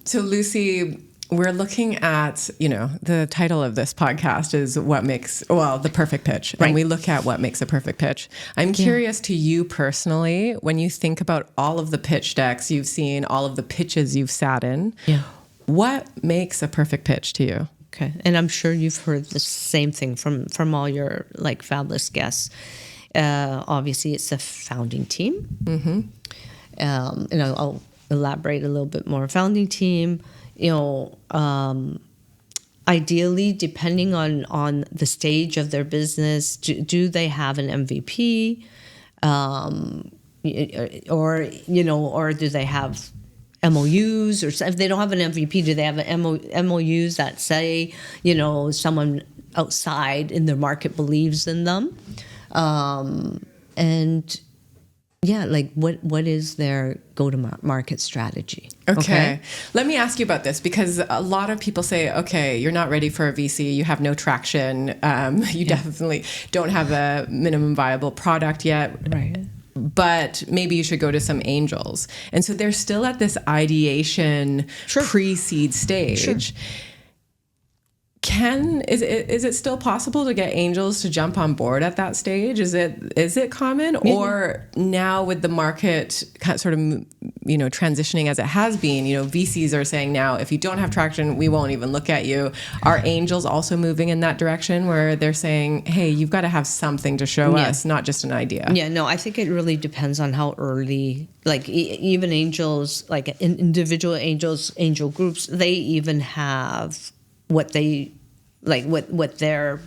So Lucy, we're looking at, the title of this podcast is the perfect pitch. Right. And we look at what makes a perfect pitch. I'm curious to you personally, when you think about all of the pitch decks you've seen, all of the pitches you've sat in, what makes a perfect pitch to you? Okay. And I'm sure you've heard the same thing from all your like fabulous guests. Obviously it's a founding team. And I'll elaborate a little bit more. Founding team, ideally, depending on the stage of their business, do they have an MVP, or do they have MOUs, or if they don't have an MVP, do they have an MOUs that say, someone outside in their market believes in them, and Yeah, like what is their go-to-market strategy? Okay. Let me ask you about this, because a lot of people say, okay, you're not ready for a VC. You have no traction. You definitely don't have a minimum viable product yet. Right. But maybe you should go to some angels. And so they're still at this ideation pre-seed stage. Sure. Is it still possible to get angels to jump on board at that stage? Is it common? Yeah. Or now with the market sort of, transitioning as it has been, VCs are saying now, if you don't have traction, we won't even look at you. Are angels also moving in that direction where they're saying, hey, you've got to have something to show us, not just an idea? Yeah, no, I think it really depends on how early, like even angels, like individual angels, angel groups, they even have what they like what their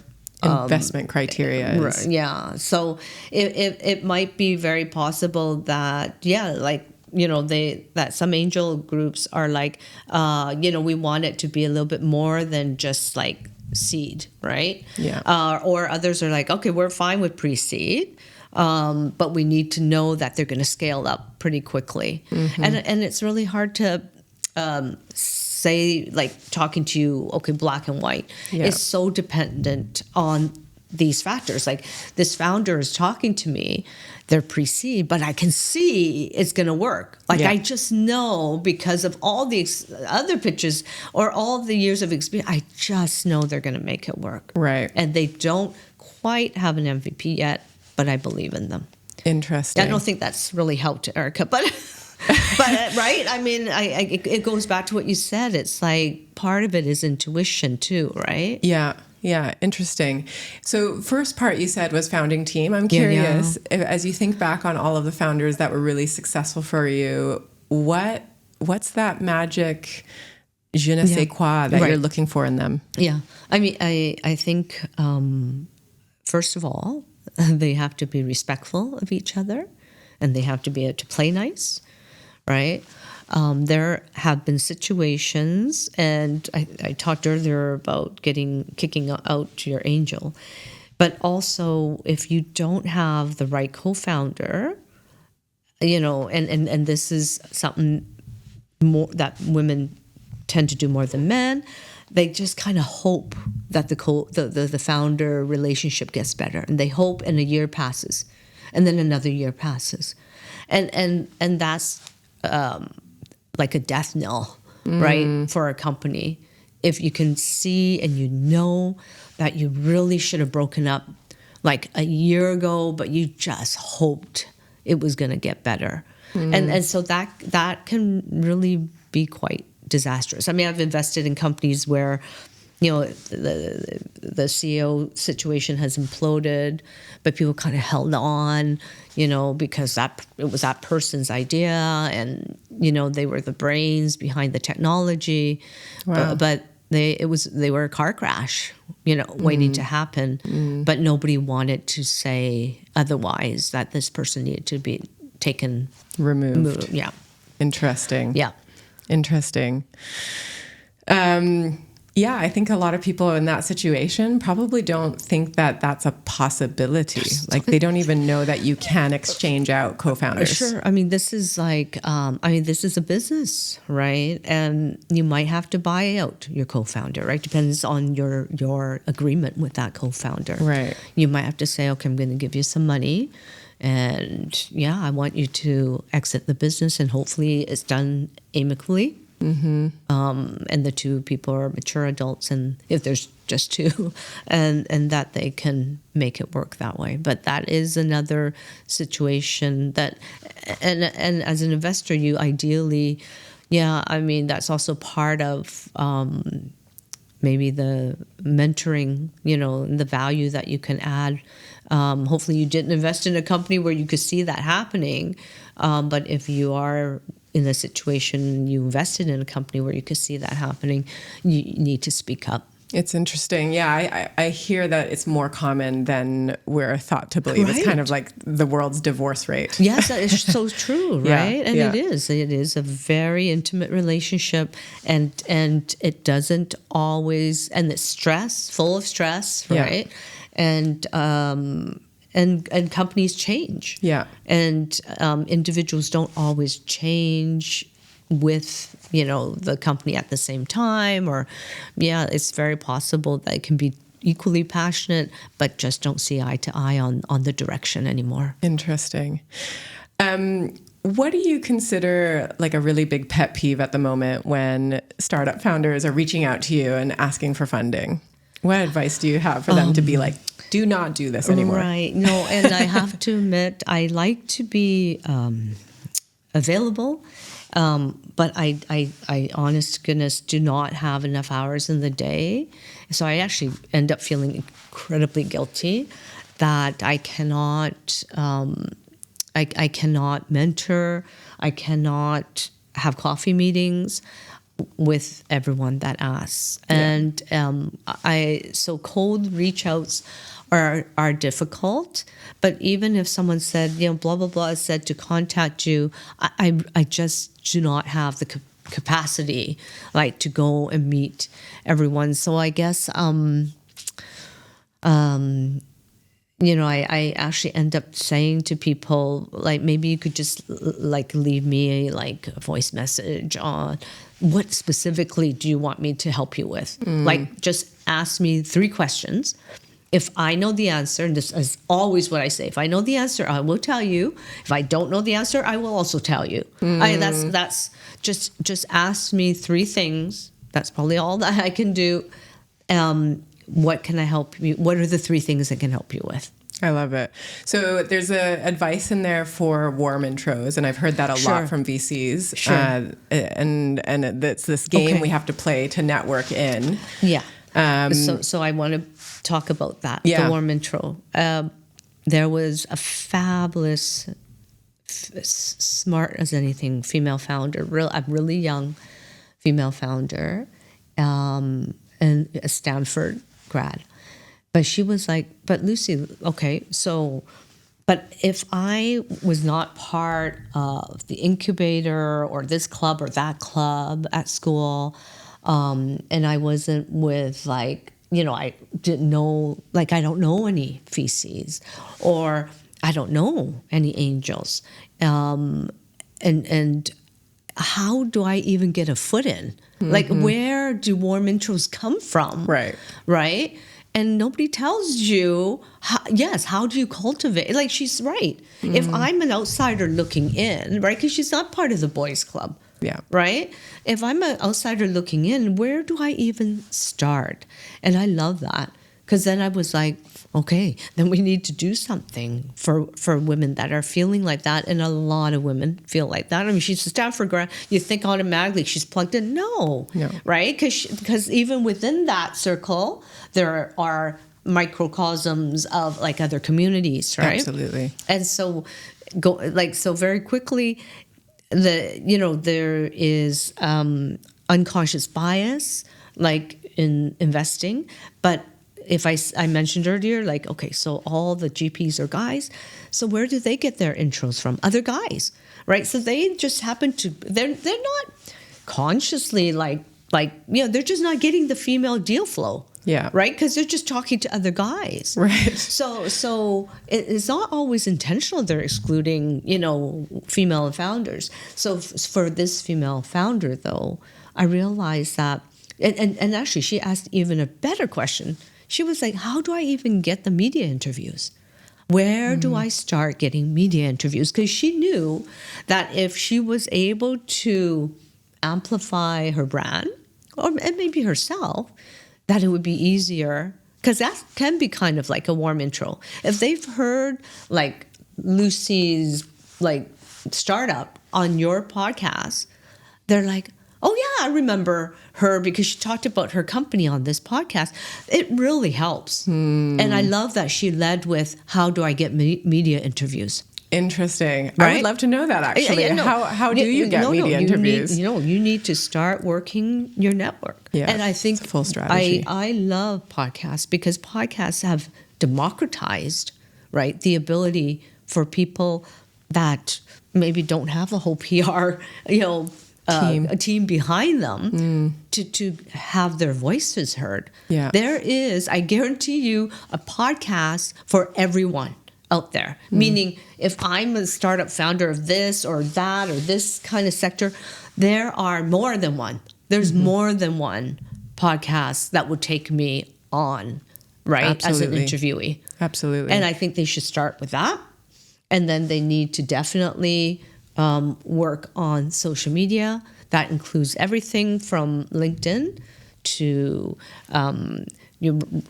investment criteria is. Yeah, so it might be very possible that that some angel groups are like we want it to be a little bit more than just like seed, right? Yeah. Or others are like, okay, we're fine with pre-seed, but we need to know that they're going to scale up pretty quickly. Mm-hmm. And it's really hard to say, like, talking to you, okay, black and white. It's so dependent on these factors. Like, this founder is talking to me, they're pre-seed, but I can see it's going to work. Like, I just know because of all the other pitches or all the years of experience, I just know they're going to make it work. Right. And they don't quite have an MVP yet, but I believe in them. Interesting. I don't think that's really helped Erica, but... right? I mean, it goes back to what you said. It's like part of it is intuition too, right? Yeah. Yeah. Interesting. So first part you said was founding team. I'm curious, as you think back on all of the founders that were really successful for you, what's that magic je ne sais quoi that you're looking for in them? Yeah. I mean, I think, first of all, they have to be respectful of each other, and they have to be able to play nice. Right? There have been situations, and I talked earlier about kicking out your angel, but also if you don't have the right co-founder, and this is something more that women tend to do more than men, they just kind of hope that the founder relationship gets better, and they hope, and a year passes, and then another year passes, and that's like a death knell, right, for a company. If you can see and you know that you really should have broken up like a year ago, but you just hoped it was going to get better. And so that can really be quite disastrous. I mean, I've invested in companies where, the CEO situation has imploded, but people kind of held on, because it was that person's idea, and they were the brains behind the technology. Wow. But they were a car crash, waiting to happen. But nobody wanted to say otherwise, that this person needed to be removed. Yeah. Interesting. Yeah. Interesting. Yeah, I think a lot of people in that situation probably don't think that that's a possibility. Like, they don't even know that you can exchange out co-founders. Sure. I mean, this is like, this is a business, right? And you might have to buy out your co-founder, right? Depends on your agreement with that co-founder. Right. You might have to say, okay, I'm going to give you some money, and I want you to exit the business, and hopefully it's done amicably. Mm-hmm. And the two people are mature adults, and if there's just two, and that they can make it work that way. But that is another situation that, and as an investor, you ideally, that's also part of maybe the mentoring, the value that you can add. Hopefully you didn't invest in a company where you could see that happening, but if you are in a situation, you invested in a company where you could see that happening, you need to speak up. It's interesting. Yeah, I hear that it's more common than we're thought to believe. Right. It's kind of like the world's divorce rate. Yes, that is so true, right? And it is a very intimate relationship, and it doesn't always, and it's full of stress, right? And and companies change. Yeah. And individuals don't always change with, the company at the same time, or it's very possible that it can be equally passionate, but just don't see eye to eye on the direction anymore. Interesting. What do you consider like a really big pet peeve at the moment when startup founders are reaching out to you and asking for funding? What advice do you have for them to be like, do not do this anymore? Right. No, and I have to admit, I like to be available, but I honest to goodness, do not have enough hours in the day. So I actually end up feeling incredibly guilty that I cannot... I cannot mentor. I cannot have coffee meetings with everyone that asks. And so cold reach outs are difficult. But even if someone said, blah, blah, blah, said to contact you, I just do not have the capacity, like, to go and meet everyone. So I guess, I actually end up saying to people, like, maybe you could just like leave me like a voice message on what specifically do you want me to help you with? Like, just ask me 3 questions. If I know the answer, and this is always what I say, if I know the answer, I will tell you. If I don't know the answer, I will also tell you. That's just ask me 3 things. That's probably all that I can do. What can I help you? What are the 3 things I can help you with? I love it. So there's advice in there for warm intros, and I've heard that a lot from VCs. Sure. And it's this game we have to play to network in. Yeah. So I want to talk about that, the warm intro. There was a fabulous, smart as anything, female founder, a really young female founder, and a Stanford grad. But she was like, but Lucy, okay, so, but if I was not part of the incubator or this club or that club at school, and I wasn't with, like, I didn't know, like, I don't know any VCs, or I don't know any angels, and how do I even get a foot in? Like, where do warm intros come from? Right? And nobody tells you, how do you cultivate? Like, she's right. If I'm an outsider looking in, right, because she's not part of the boys club, right? If I'm an outsider looking in, where do I even start? And I love that, because then I was like, okay, then we need to do something for women that are feeling like that. And a lot of women feel like that. I mean, she's a Stanford grad. You think automatically she's plugged in. No. Right? Because even within that circle, there are microcosms of, like, other communities, right? Absolutely. And so very quickly, there is unconscious bias, like, in investing, but if I mentioned earlier, like, okay, so all the GPs are guys. So where do they get their intros from? Other guys, right? So they just happen to, they're not consciously like, they're just not getting the female deal flow. Yeah. Right? Because they're just talking to other guys. Right. So it's not always intentional. They're excluding, female founders. So for this female founder, though, I realized that, and actually she asked even a better question. She was like, how do I even get the media interviews? Where do I start getting media interviews? Because she knew that if she was able to amplify her brand, and maybe herself, that it would be easier. Because that can be kind of like a warm intro. If they've heard, like, Lucy's, like, startup on your podcast, they're like, oh, yeah, I remember her because she talked about her company on this podcast. It really helps. And I love that she led with, how do I get media interviews? Interesting. Right? I would love to know that, actually. How do you get media interviews? You need to start working your network. Yeah, and I think it's a full strategy. I love podcasts because podcasts have democratized, right, the ability for people that maybe don't have a whole PR, a team behind them to have their voices heard. Yeah. There is, I guarantee you, a podcast for everyone. out there. Meaning, if I'm a startup founder of this or that or this kind of sector, there are more than one. There's more than one podcast that would take me on, right? Absolutely. As an interviewee. Absolutely. And I think they should start with that. And then they need to definitely work on social media. That includes everything from LinkedIn to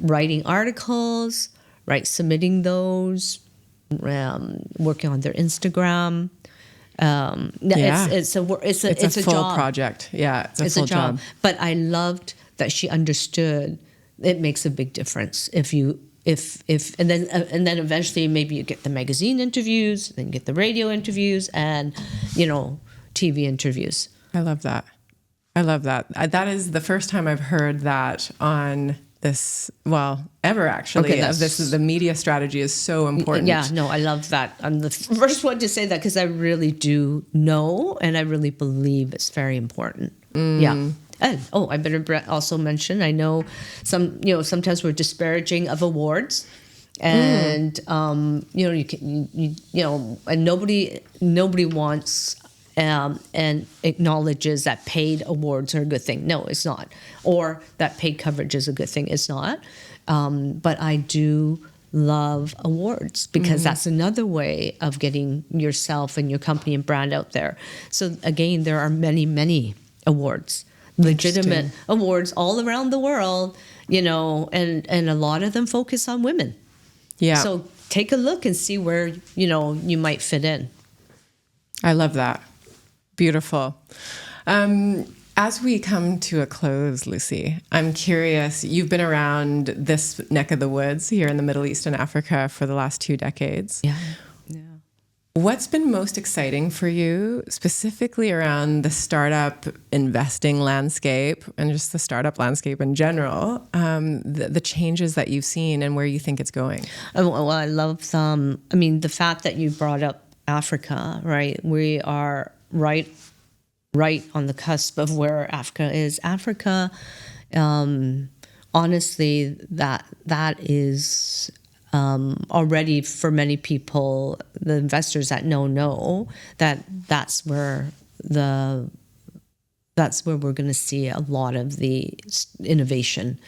writing articles, right? Submitting those, working on their Instagram. It's a full job. project. Yeah, it's a full job. But I loved that she understood it makes a big difference if and then eventually maybe you get the magazine interviews, then you get the radio interviews, and TV interviews. I love that. That is the first time I've heard that on this, ever actually. Okay, the media strategy is so important. Yeah, no, I love that. I'm the first one to say that because I really do know and I really believe it's very important. Yeah. And I better also mention, I know sometimes we're disparaging of awards, and and nobody wants and acknowledges that paid awards are a good thing. No, it's not. Or that paid coverage is a good thing. It's not. But I do love awards because that's another way of getting yourself and your company and brand out there. So again, there are many, many awards, legitimate awards all around the world, and a lot of them focus on women. Yeah. So take a look and see where, you might fit in. I love that. Beautiful. As we come to a close, Lucy, I'm curious, you've been around this neck of the woods here in the Middle East and Africa for the last 2 decades. Yeah. What's been most exciting for you, specifically around the startup investing landscape and just the startup landscape in general, the changes that you've seen and where you think it's going? Well, I love the fact that you brought up Africa, right? We are right on the cusp of where Africa is. Africa, honestly, that is already for many people, the investors that know that's where we're going to see a lot of the innovation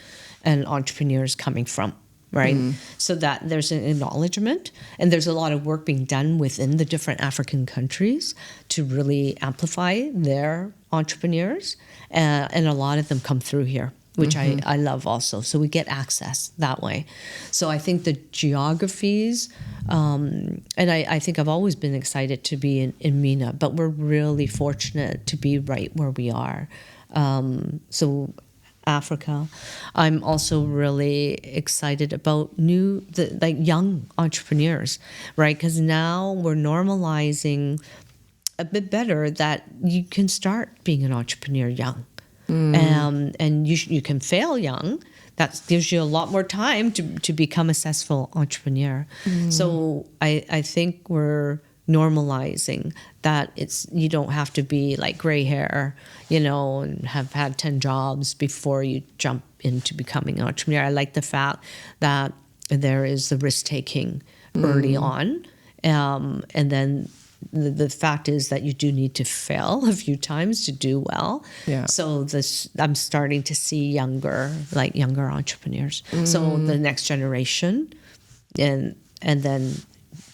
and entrepreneurs coming from. Right. So that there's an acknowledgement, and there's a lot of work being done within the different African countries to really amplify their entrepreneurs. And a lot of them come through here, which I love also. So we get access that way. So I think the geographies, and I think I've always been excited to be in MENA, but we're really fortunate to be right where we are. So Africa. I'm also really excited about young entrepreneurs, right? Because now we're normalizing a bit better that you can start being an entrepreneur young, and you can fail young. That gives you a lot more time to become a successful entrepreneur. So I think we're normalizing that you don't have to be like gray hair, and have had 10 jobs before you jump into becoming an entrepreneur. I like the fact that there is the risk taking early on, and then the fact is that you do need to fail a few times to do well. Yeah. So I'm starting to see younger entrepreneurs. So the next generation, and then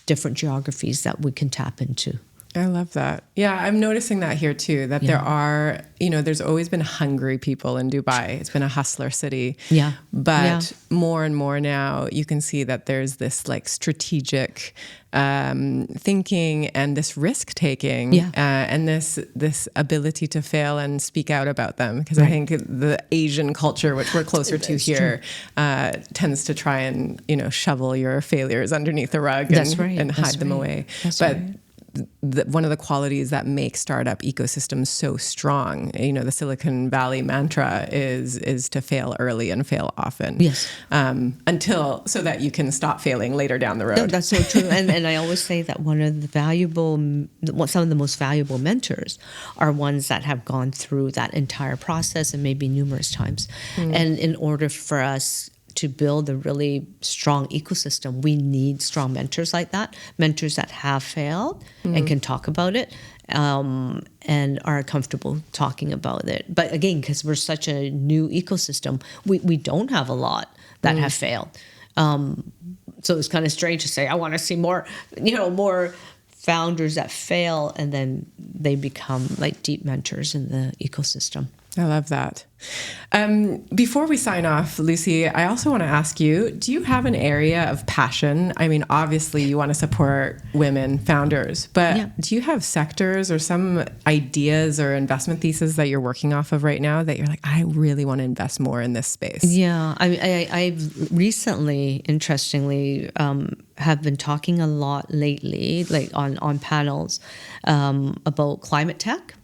different geographies that we can tap into. I love that. Yeah, I'm noticing that here too, that there are, there's always been hungry people in Dubai. It's been a hustler city. Yeah. But more and more now, you can see that there's this like strategic thinking and this risk taking and this ability to fail and speak out about them. Because I think the Asian culture, which we're closer to here, tends to try and, shovel your failures underneath the rug and hide them away. But one of the qualities that make startup ecosystems so strong, the Silicon Valley mantra is to fail early and fail often. Yes. So that you can stop failing later down the road. No, that's so true. And I always say that some of the most valuable mentors are ones that have gone through that entire process and maybe numerous times. And in order for us to build a really strong ecosystem, we need strong mentors like that, mentors that have failed and can talk about it, and are comfortable talking about it. But again, because we're such a new ecosystem, we don't have a lot that have failed. So it's kind of strange to say, I want to see more founders that fail and then they become like deep mentors in the ecosystem. I love that. Before we sign off, Lucy, I also want to ask you, do you have an area of passion? I mean, obviously you want to support women founders, but do you have sectors or some ideas or investment thesis that you're working off of right now that you're like, I really want to invest more in this space? Yeah, I've recently, interestingly, have been talking a lot lately, like on panels, about climate tech.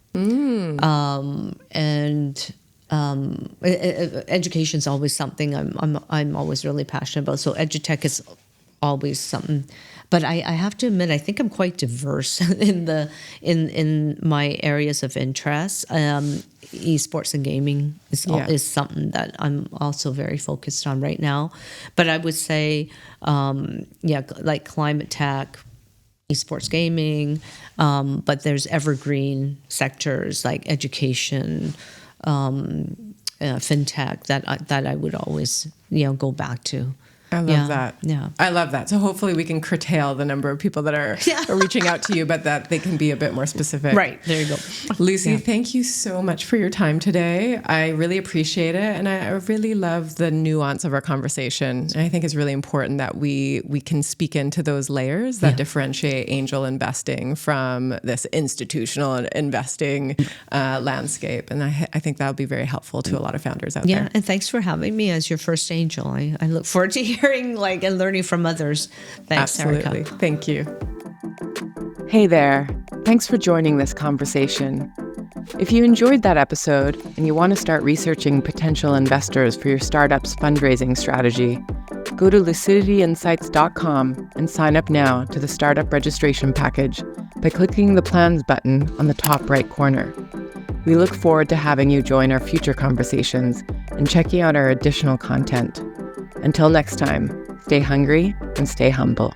Education is always something I'm always really passionate about. So edutech is always something, but I have to admit, I think I'm quite diverse in my areas of interest. Esports and gaming is something that I'm also very focused on right now. But I would say, like climate tech, esports gaming, but there's evergreen sectors like education, fintech that I would always go back to. I love that. Yeah. I love that. So hopefully we can curtail the number of people that are reaching out to you, but that they can be a bit more specific. Right. There you go. Lucy, thank you so much for your time today. I really appreciate it. And I really love the nuance of our conversation. And I think it's really important that we can speak into those layers that differentiate angel investing from this institutional investing landscape. And I think that'll be very helpful to a lot of founders out there. Yeah. And thanks for having me as your first angel. I look forward to hearing and learning from others. Thanks, Absolutely. Erica. Thank you. Hey there. Thanks for joining this conversation. If you enjoyed that episode and you want to start researching potential investors for your startup's fundraising strategy, go to lucidityinsights.com and sign up now to the startup registration package by clicking the plans button on the top right corner. We look forward to having you join our future conversations and checking out our additional content. Until next time, stay hungry and stay humble.